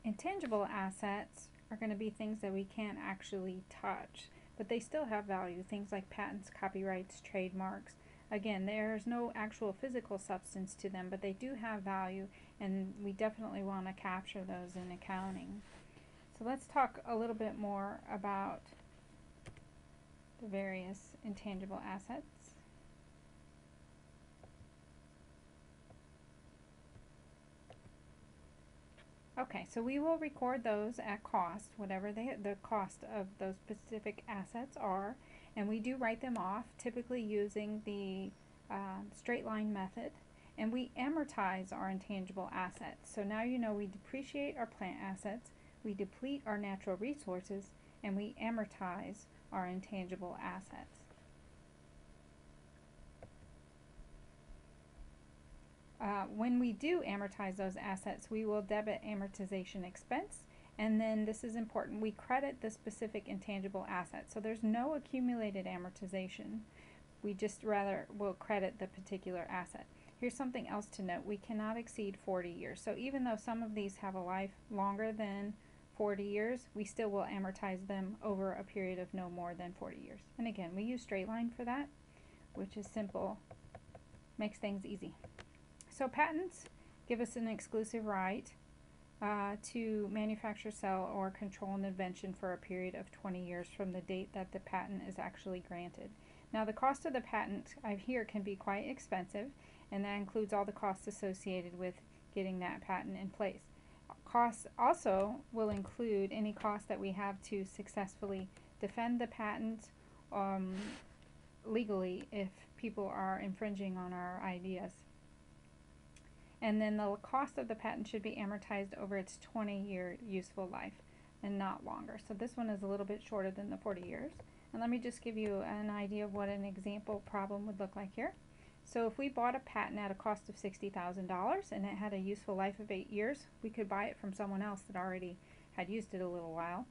Intangible assets are going to be things that we can't actually touch, but they still have value. Things like patents, copyrights, trademarks. Again, there's no actual physical substance to them, but they do have value, and we definitely want to capture those in accounting. So let's talk a little bit more about the various intangible assets. Okay, so we will record those at cost, whatever the cost of those specific assets are, and we do write them off, typically using the straight line method, and we amortize our intangible assets. So now you know we depreciate our plant assets, we deplete our natural resources, and we amortize our intangible assets. When we do amortize those assets, we will debit amortization expense, and then this is important, we credit the specific intangible asset. So there's no accumulated amortization. We just rather will credit the particular asset. Here's something else to note. We cannot exceed 40 years. So even though some of these have a life longer than 40 years, we still will amortize them over a period of no more than 40 years. And again, we use straight line for that, which is simple, makes things easy. So patents give us an exclusive right to manufacture, sell, or control an invention for a period of 20 years from the date that the patent is actually granted. Now the cost of the patent here can be quite expensive, and that includes all the costs associated with getting that patent in place. Costs also will include any cost that we have to successfully defend the patent legally if people are infringing on our ideas. And then the cost of the patent should be amortized over its 20-year useful life and not longer. So this one is a little bit shorter than the 40 years. And let me just give you an idea of what an example problem would look like here. So if we bought a patent at a cost of $60,000 and it had a useful life of 8 years, we could buy it from someone else that already had used it a little while.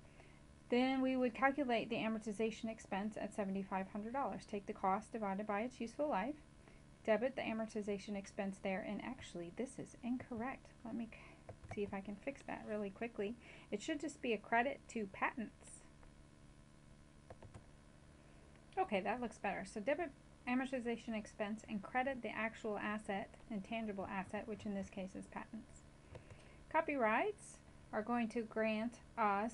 Then we would calculate the amortization expense at $7,500. Take the cost divided by its useful life, debit the amortization expense there, and actually this is incorrect. Let me see if I can fix that really quickly. It should just be a credit to patents. Okay, that looks better. So debit amortization expense and credit the actual asset, intangible asset, which in this case is patents. Copyrights are going to grant us,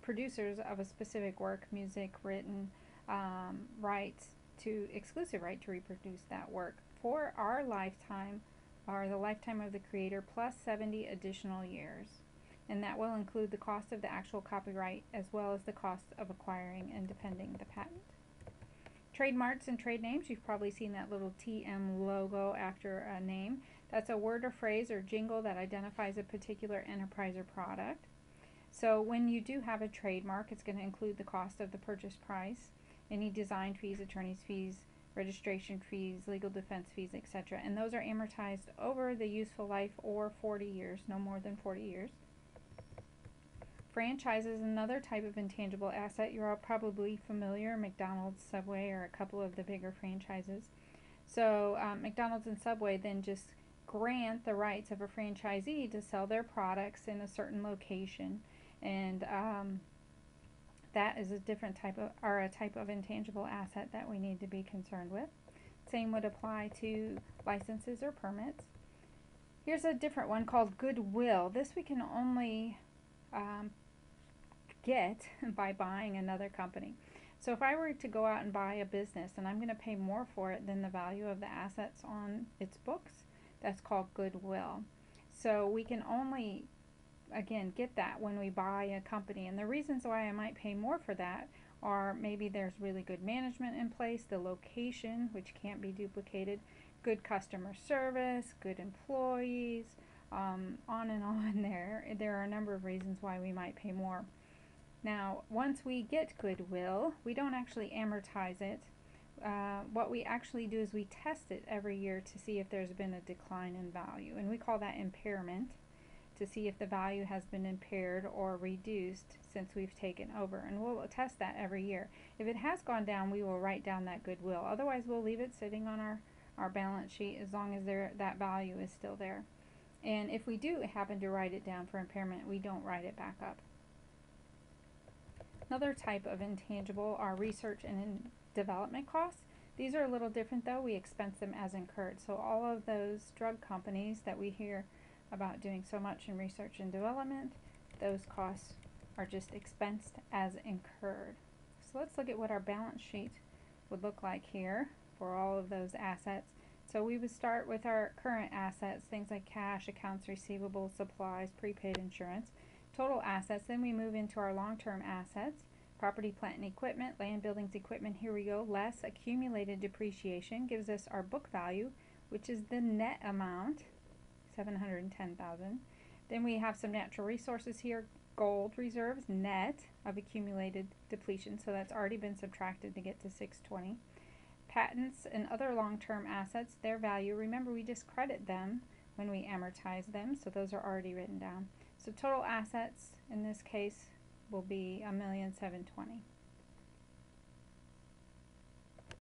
producers of a specific work, music, written, rights, to exclusive right to reproduce that work for our lifetime, or the lifetime of the creator, plus 70 additional years. And that will include the cost of the actual copyright as well as the cost of acquiring and defending the patent. Trademarks and trade names, you've probably seen that little TM logo after a name. That's a word or phrase or jingle that identifies a particular enterprise or product. So when you do have a trademark, it's going to include the cost of the purchase price, any design fees, attorney's fees, registration fees, legal defense fees, etc. And those are amortized over the useful life or 40 years, no more than 40 years. Franchise is another type of intangible asset. You're all probably familiar, McDonald's, Subway, or a couple of the bigger franchises. So McDonald's and Subway then just grant the rights of a franchisee to sell their products in a certain location, and that is a different type of, or a type of intangible asset that we need to be concerned with. Same would apply to licenses or permits. Here's a different one called goodwill. This we can only get by buying another company. So if I were to go out and buy a business and I'm going to pay more for it than the value of the assets on its books, that's called goodwill. So we can only, again, get that when we buy a company. And the reasons why I might pay more for that are maybe there's really good management in place, the location, which can't be duplicated, good customer service, good employees, on and on there. There are a number of reasons why we might pay more. Now, once we get goodwill, we don't actually amortize it. What we actually do is we test it every year to see if there's been a decline in value, and we call that impairment, to see if the value has been impaired or reduced since we've taken over, and we'll test that every year. If it has gone down, we will write down that goodwill. Otherwise, we'll leave it sitting on our balance sheet as long as that value is still there. And if we do happen to write it down for impairment, we don't write it back up. Another type of intangible are research and development costs. These are a little different though. We expense them as incurred. So all of those drug companies that we hear about doing so much in research and development, those costs are just expensed as incurred. So let's look at what our balance sheet would look like here for all of those assets. So we would start with our current assets, things like cash, accounts receivable, supplies, prepaid insurance, total assets. Then we move into our long-term assets, property, plant, and equipment, land, buildings, equipment. Here we go. Less accumulated depreciation gives us our book value, which is the net amount, $710,000. Then we have some natural resources here. Gold reserves, net of accumulated depletion, so that's already been subtracted to get to 620. Patents and other long-term assets, their value, remember we just credit them when we amortize them, so those are already written down. So total assets in this case will be $1,720,000.